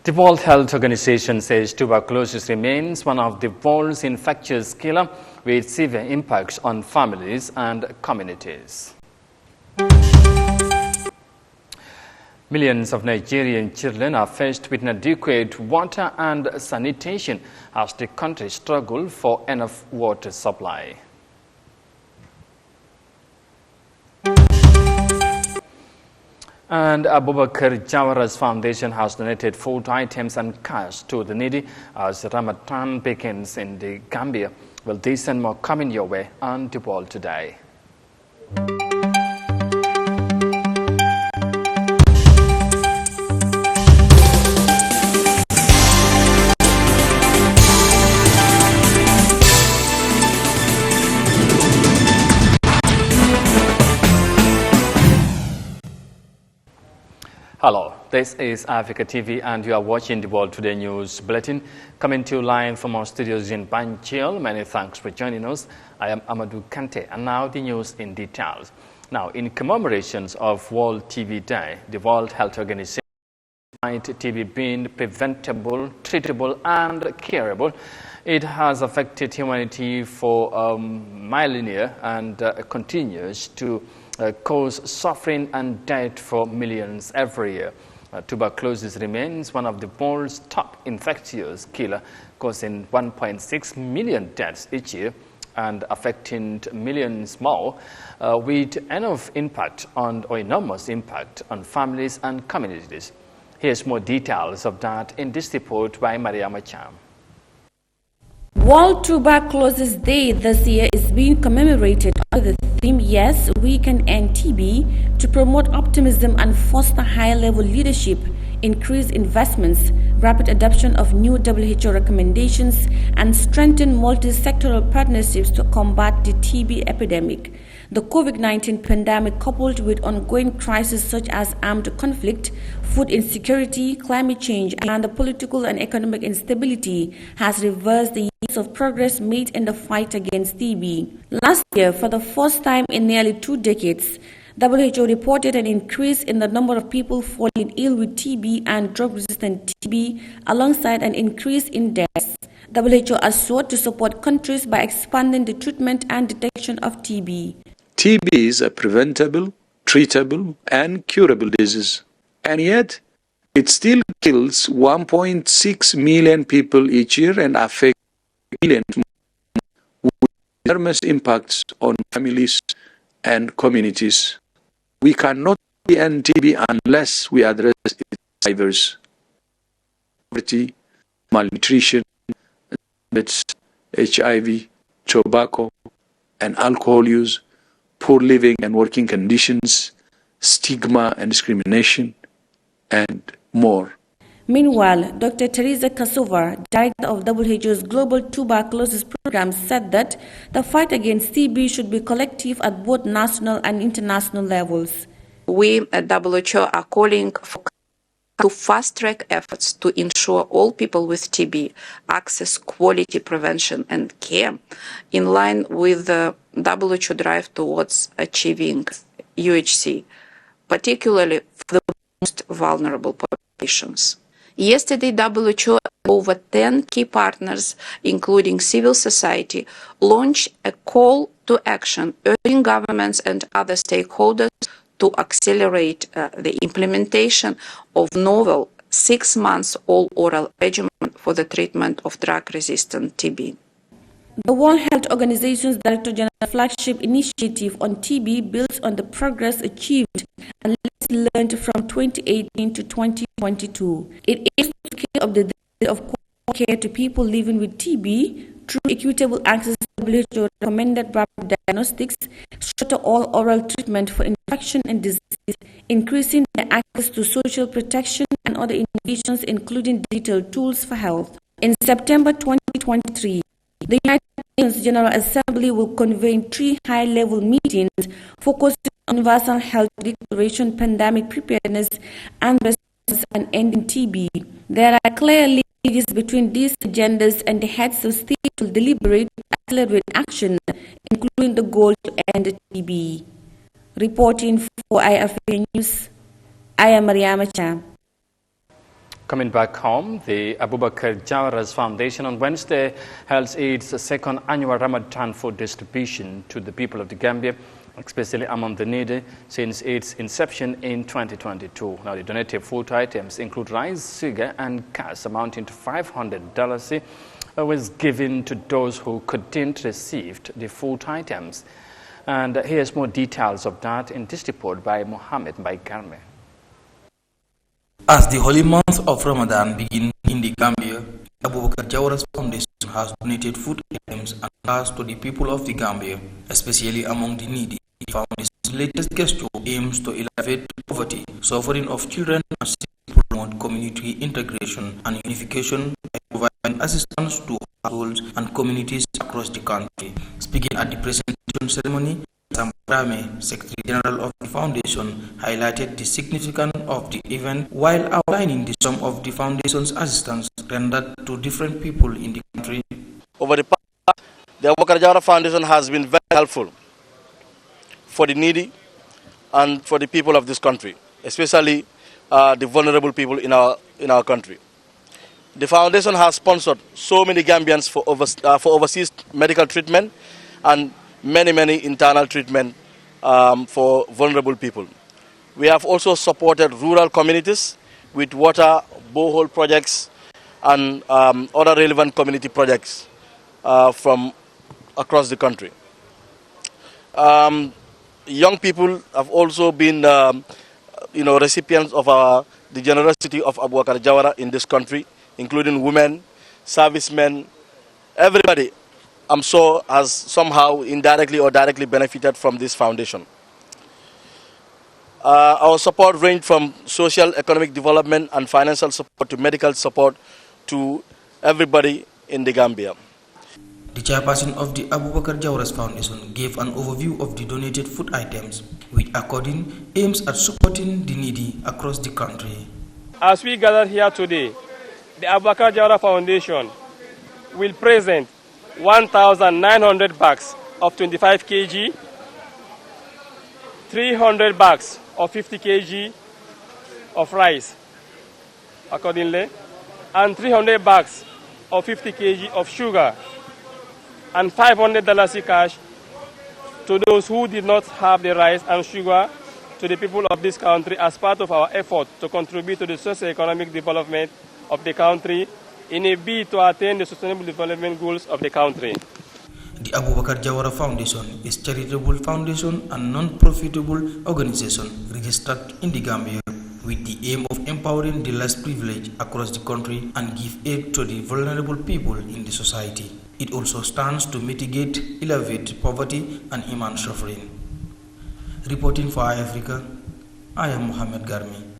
The World Health Organization says tuberculosis remains one of the world's infectious killers with severe impacts on families and communities. Millions of Nigerian children are faced with inadequate water and sanitation as the country struggles for enough water supply. And Abubakar Jawara's foundation has donated food items and cash to the needy as Ramadan begins in the Gambia. Well, this and more coming your way on The World Today. Hello, this is Eyeafrica TV and you are watching the World Today News Bulletin coming to you live from our studios in Banjul. Many thanks for joining us. I am Amadou Kante and now the news in details. Now, in commemorations of World TB Day, the World Health Organization TB being preventable, treatable and curable. It has affected humanity for millennia and continues to cause suffering and death for millions every year. Tuberculosis remains one of the world's top infectious killers, causing 1.6 million deaths each year and affecting millions more, with enough impact on, or enormous impact on families and communities. Here's more details of that in this report by Yahya Jammeh. World Tuberculosis Day this year is being commemorated under the theme Yes, We Can End TB to promote optimism and foster high-level leadership, increase investments, rapid adoption of new WHO recommendations, and strengthen multi-sectoral partnerships to combat the TB epidemic. The COVID-19 pandemic, coupled with ongoing crises such as armed conflict, food insecurity, climate change, and the political and economic instability, has reversed the years of progress made in the fight against TB. Last year, for the first time in nearly 2 decades, WHO reported an increase in the number of people falling ill with TB and drug-resistant TB, alongside an increase in deaths. WHO has sought to support countries by expanding the treatment and detection of TB. TB is a preventable, treatable, and curable disease, and yet it still kills 1.6 million people each year and affects millions more, with enormous impacts on families and communities. We cannot end TB unless we address its drivers: poverty, malnutrition, HIV, tobacco, and alcohol use, poor living and working conditions, stigma and discrimination, and more. Meanwhile, Dr. Teresa Kasova, director of WHO's Global Tuberculosis Program, said that the fight against TB should be collective at both national and international levels. We at WHO are calling to fast-track efforts to ensure all people with TB access quality prevention and care, in line with the WHO drive towards achieving UHC, particularly for the most vulnerable populations. Yesterday, WHO and over 10 key partners, including civil society, launched a call to action urging governments and other stakeholders to accelerate the implementation of novel 6-month all-oral regimen for the treatment of drug-resistant TB. The World Health Organization's Director General's flagship initiative on TB builds on the progress achieved and lessons learned from 2018 to 2022. It aims to scale up the delivery of quality care to people living with TB through equitable access to WHO recommended rapid diagnostics, shorter all-oral treatment for infection and disease, increasing their access to social protection and other innovations, including digital tools for health. In September 2023, the United Nations General Assembly will convene 3 high-level meetings focusing on universal health declaration, pandemic preparedness, and response, and ending TB. There are clear linkages between these agendas, and the heads of state will deliberate to accelerate action, including the goal to end TB. Reporting for Eyeafrica News, I am Yahya Jammeh. Coming back home, the Abubakar Jawara's Foundation on Wednesday held its second annual Ramadan food distribution to the people of the Gambia, especially among the needy, since its inception in 2022. Now, the donated food items include rice, sugar, and cash amounting to $500 was given to those who couldn't receive the food items. And here's more details of that in this report by Mohammed Gambia. As the holy month of Ramadan begins in the Gambia, Abubakar Jawara's Foundation has donated food items and cash to the people of the Gambia, especially among the needy. The Foundation's latest gesture aims to elevate poverty, suffering of children, and promote community integration and unification by providing assistance to households and communities across the country. Speaking at the presentation ceremony, Sambrame, Secretary General of the Foundation, highlighted the significance of the event while outlining the sum of the Foundation's assistance rendered to different people in the country. Over the past, the Abubakar Jawara Foundation has been very helpful for the needy and for the people of this country, especially the vulnerable people in our country. The Foundation has sponsored so many Gambians for overseas medical treatment and many internal treatment for vulnerable people. We have also supported rural communities with water, borehole projects, and other relevant community projects from across the country. Young people have also been, recipients of the generosity of Abubakar Jawara in this country, including women, servicemen, everybody. I'm sure has somehow indirectly or directly benefited from this foundation. Our support ranged from social, economic development and financial support to medical support to everybody in the Gambia. The chairperson of the Abubakar Jawara's Foundation gave an overview of the donated food items, which according aims at supporting the needy across the country. As we gather here today, the Abubakar Jawara Foundation will present 1,900 bags of 25 kg, 300 bags of 50 kg of rice, accordingly, and 300 bags of 50 kg of sugar, and $500 cash to those who did not have the rice and sugar to the people of this country as part of our effort to contribute to the socio-economic development of the country in a bid to attain the sustainable development goals of the country. The Abubakar Jawara Foundation is a charitable foundation and non-profitable organization registered in the Gambia with the aim of empowering the less privileged across the country and give aid to the vulnerable people in the society. It also stands to mitigate, elevate poverty and human suffering. Reporting for Eyeafrica, I am Mohammed Garmi.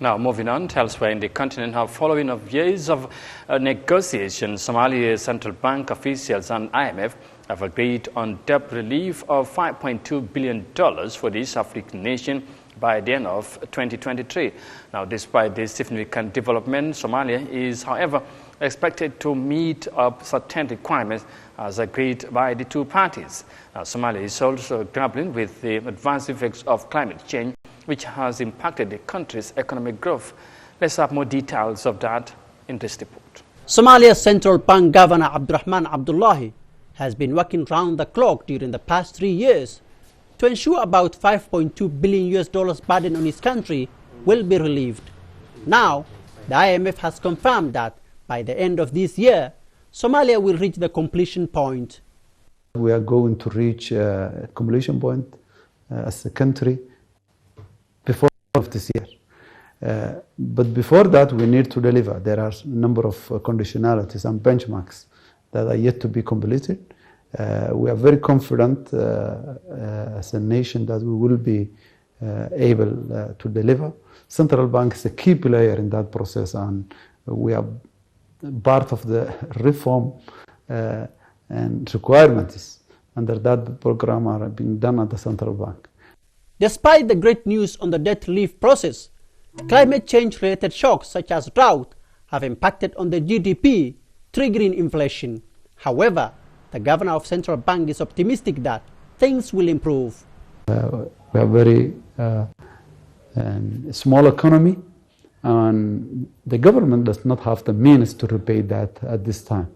Now, moving on, elsewhere in the continent, following years of negotiations, Somalia's central bank officials and IMF have agreed on debt relief of $5.2 billion for the East African nation by the end of 2023. Now, despite this significant development, Somalia is, however, expected to meet up certain requirements as agreed by the two parties. Now, Somalia is also grappling with the adverse effects of climate change, which has impacted the country's economic growth. Let's have more details of that in this report. Somalia's Central Bank Governor Abdurrahman Abdullahi has been working round the clock during the past 3 years to ensure about $5.2 billion burden on his country will be relieved. Now, the IMF has confirmed that by the end of this year, Somalia will reach the completion point. We are going to reach a completion point as a country before of this year. But before that, we need to deliver. There are a number of conditionalities and benchmarks that are yet to be completed. We are very confident as a nation that we will be able to deliver. Central Bank is a key player in that process, and we are part of the reform and requirements under that program are being done at the Central Bank. Despite the great news on the debt relief process, climate change-related shocks such as drought have impacted on the GDP, triggering inflation. However, the governor of Central Bank is optimistic that things will improve. We have very small economy, And the government does not have the means to repay that at this time.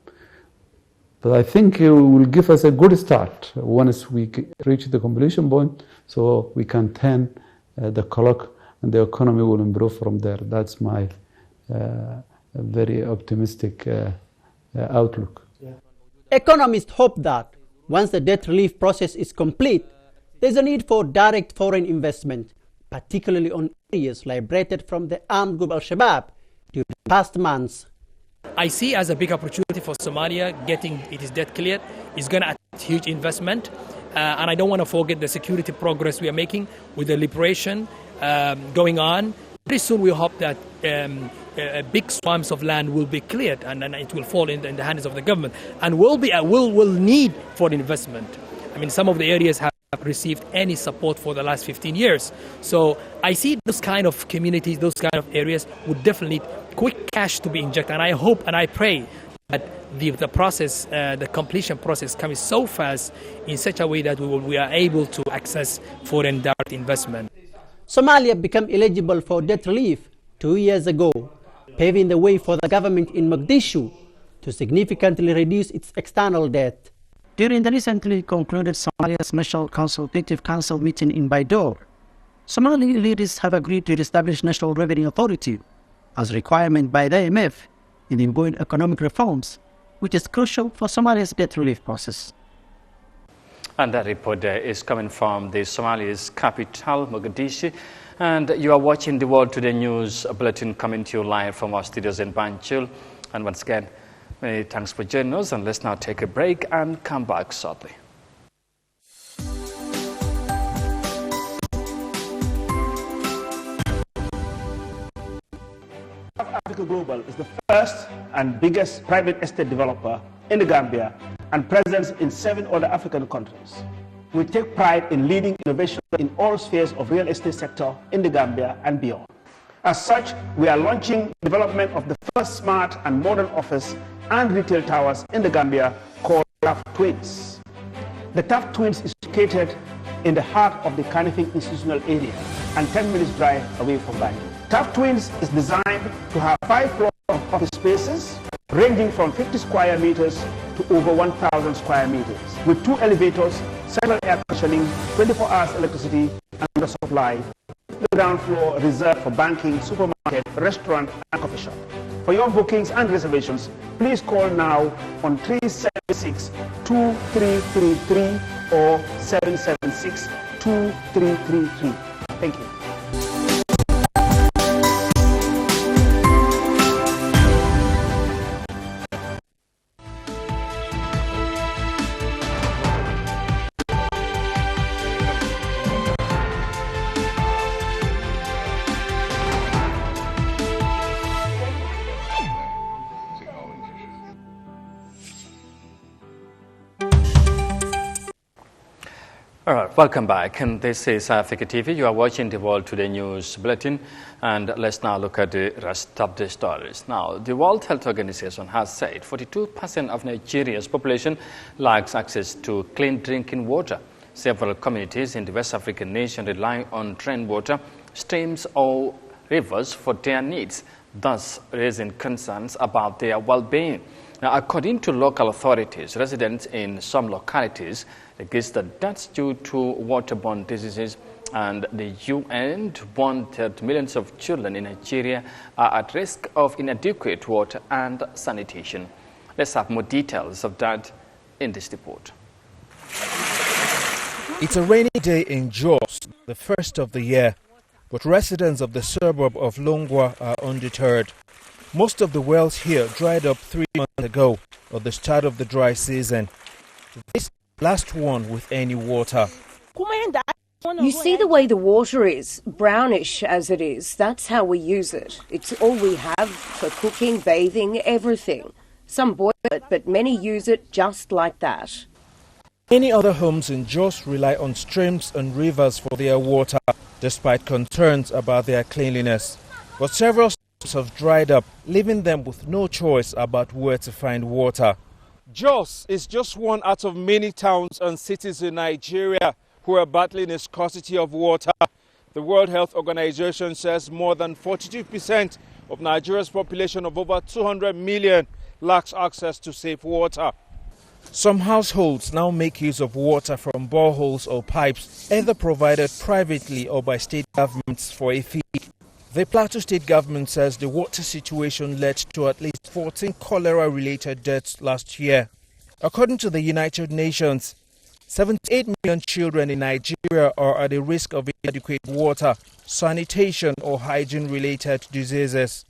But I think it will give us a good start once we reach the completion point, so we can turn the clock and the economy will improve from there. That's my very optimistic outlook. Economists hope that once the debt relief process is complete, there's a need for direct foreign investment, particularly on areas liberated from the armed group Al-Shabaab during the past months. I see as a big opportunity for Somalia getting its debt cleared. It's going to attract huge investment. And I don't want to forget the security progress we are making with the liberation going on. Pretty soon we hope that big swamps of land will be cleared and it will fall in the hands of the government. And will need foreign investment. I mean, some of the areas have received any support for the last 15 years. So I see those kind of communities, those kind of areas would definitely need quick cash to be injected. And I hope and I pray that the process, the completion process comes so fast in such a way that we are able to access foreign direct investment. Somalia became eligible for debt relief 2 years ago, paving the way for the government in Mogadishu to significantly reduce its external debt. During the recently concluded Somalia's National Consultative Council meeting in Baidoa, Somali leaders have agreed to establish National Revenue Authority as requirement by the IMF in ongoing economic reforms, which is crucial for Somalia's debt relief process. And that report is coming from the Somalia's capital, Mogadishu. And you are watching the World Today News Bulletin coming to you live from our studios in Banjul. And once again, many thanks for joining us, and let's now take a break and come back shortly. Africa Global is the first and biggest private estate developer in the Gambia and presence in 7 other African countries. We take pride in leading innovation in all spheres of real estate sector in the Gambia and beyond. As such, we are launching development of the first smart and modern office and retail towers in the Gambia called Taft Twins. The Taft Twins is located in the heart of the Kanifing institutional area and 10 minutes drive away from Banjul. Taft Twins is designed to have 5 floors of office spaces ranging from 50 square meters to over 1,000 square meters with 2 elevators, central air conditioning, 24 hours electricity and water supply. The ground floor reserved for banking, supermarket, restaurant and coffee shop. For your bookings and reservations, please call now on 376-2333 or 776-2333. Thank you. All right, welcome back, and this is Eyeafrica TV. You are watching the World Today News Bulletin, and let's now look at the rest of the stories. Now, the World Health Organization has said 42% of Nigeria's population lacks access to clean drinking water. Several communities in the West African nation rely on rainwater, streams or rivers for their needs, thus raising concerns about their well-being. Now, according to local authorities, residents in some localities registered deaths due to waterborne diseases, and the UN warned that millions of children in Nigeria are at risk of inadequate water and sanitation. Let's have more details of that in this report. It's a rainy day in Jos, the first of the year, but residents of the suburb of Longwa are undeterred. Most of the wells here dried up 3 months ago, at the start of the dry season. This last one with any water. You see the way the water is, brownish as it is, that's how we use it. It's all we have for cooking, bathing, everything. Some boil it, but many use it just like that. Many other homes in Jos rely on streams and rivers for their water, despite concerns about their cleanliness. But several streams have dried up, leaving them with no choice about where to find water. Jos is just one out of many towns and cities in Nigeria who are battling a scarcity of water. The World Health Organization says more than 42% of Nigeria's population of over 200 million lacks access to safe water. Some households now make use of water from boreholes or pipes, either provided privately or by state governments for a fee. The Plateau State government says the water situation led to at least 14 cholera-related deaths last year. According to the United Nations, 78 million children in Nigeria are at the risk of inadequate water, sanitation or hygiene-related diseases.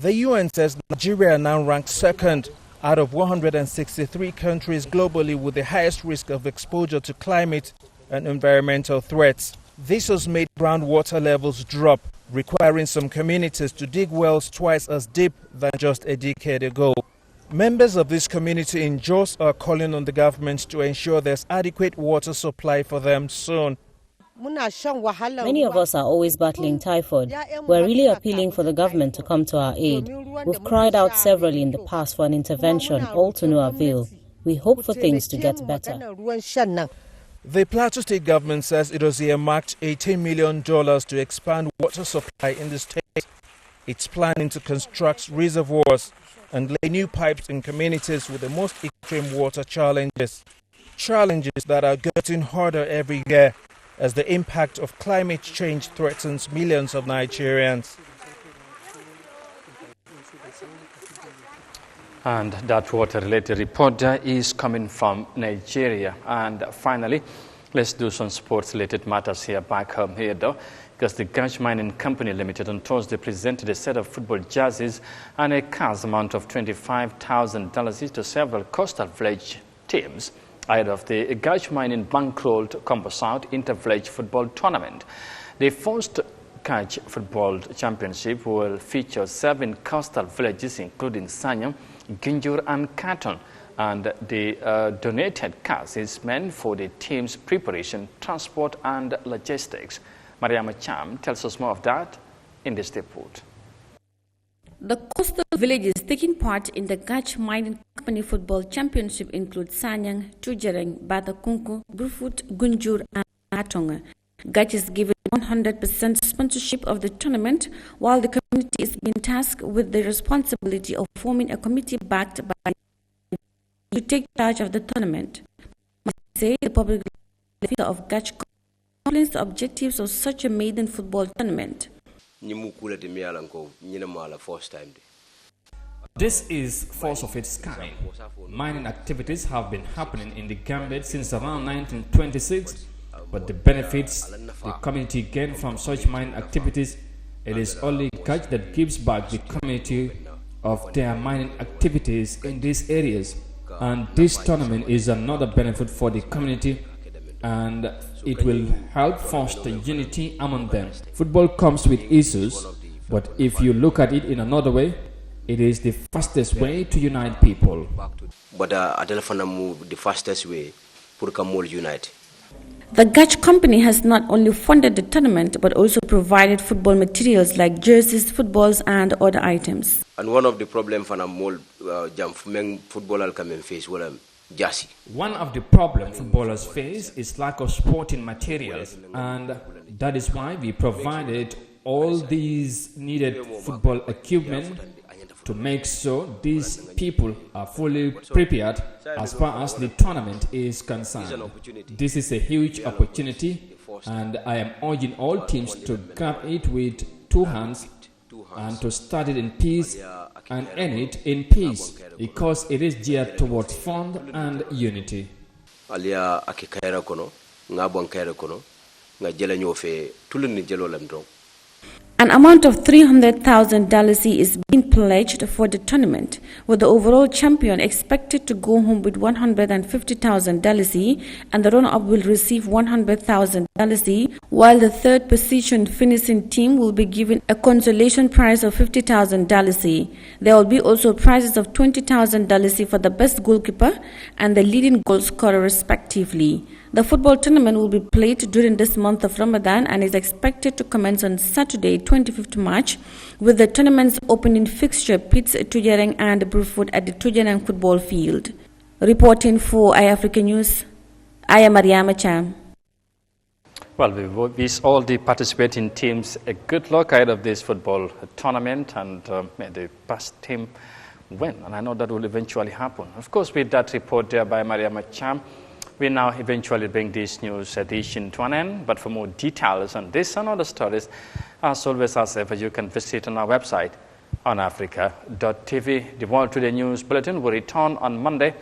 The UN says Nigeria now ranks second out of 163 countries globally with the highest risk of exposure to climate and environmental threats. This has made groundwater levels drop, requiring some communities to dig wells twice as deep than just a decade ago. Members of this community in Jos are calling on the government to ensure there's adequate water supply for them soon. Many of us are always battling typhoid. We're really appealing for the government to come to our aid. We've cried out severally in the past for an intervention, all to no avail. We hope for things to get better. The Plateau State government says it has earmarked $18 million to expand water supply in the state. It's planning to construct reservoirs and lay new pipes in communities with the most extreme water challenges. Challenges that are getting harder every year as the impact of climate change threatens millions of Nigerians. And that water-related report is coming from Nigeria. And finally, let's do some sports-related matters here back home here, though, because the Gach Mining Company Limited on Thursday presented a set of football jerseys and a cash amount of $25,000 to several coastal village teams ahead of the Gach Mining bankrolled Composite Inter-Village Football Tournament. The first Gach Football Championship will feature 7 coastal villages, including Sanyang, Ginjur, and Katon, and the donated cash is meant for the team's preparation, transport, and logistics. Mariama Cham tells us more of that in this report. The coastal villages taking part in the Gach Mining Company Football Championship include Sanyang, Tujereng, Batakunku, Brufut, Gunjur, and Atong. Gach is given 100% sponsorship of the tournament, while the community is being tasked with the responsibility of forming a committee backed by to take charge of the tournament. Say the public of Gach explains the objectives of such a maiden football tournament. This is first of its kind. Mining activities have been happening in the Gambia since around 1926, but the benefits the community gain from such mining activities, it is only Gach that gives back the community of their mining activities in these areas. And this tournament is another benefit for the community, and it will help foster unity among them. Football comes with issues, but if you look at it in another way, it is the fastest way to unite people. But the fastest way to unite. The Gach company has not only funded the tournament but also provided football materials like jerseys, footballs, and other items. And one of the problems for footballers come and face jersey. One of the problems footballers face is lack of sporting materials, and that is why we provided all these needed football equipment to make sure these people are fully prepared as far as the tournament is concerned. This is a huge opportunity, and I am urging all teams to grab it with 2 hands and to start it in peace and end it in peace, because it is geared towards fun and unity. An amount of $300,000 is being pledged for the tournament, with the overall champion expected to go home with $150,000, and the runner-up will receive $100,000, while the third position finishing team will be given a consolation prize of $50,000. There will be also prizes of $20,000 for the best goalkeeper and the leading goal scorer respectively. The football tournament will be played during this month of Ramadan and is expected to commence on Saturday, 25th March, with the tournament's opening fixture pits Tujereng and Brufut at the Tujereng football field. Reporting for Eyeafrica News, I am Mariama Cham. Well, we wish all the participating teams a good luck ahead of this football tournament, and may the best team win. And I know that will eventually happen. Of course, with that report there by Maria Macham, we now eventually bring this news edition to an end. But for more details on this and other stories, as always, as ever, you can visit on our website, Eyeafrica.tv. The World Today News Bulletin will return on Monday.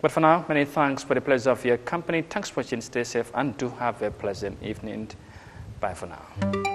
But for now, many thanks for the pleasure of your company. Thanks for watching. Stay safe and do have a pleasant evening. Bye for now.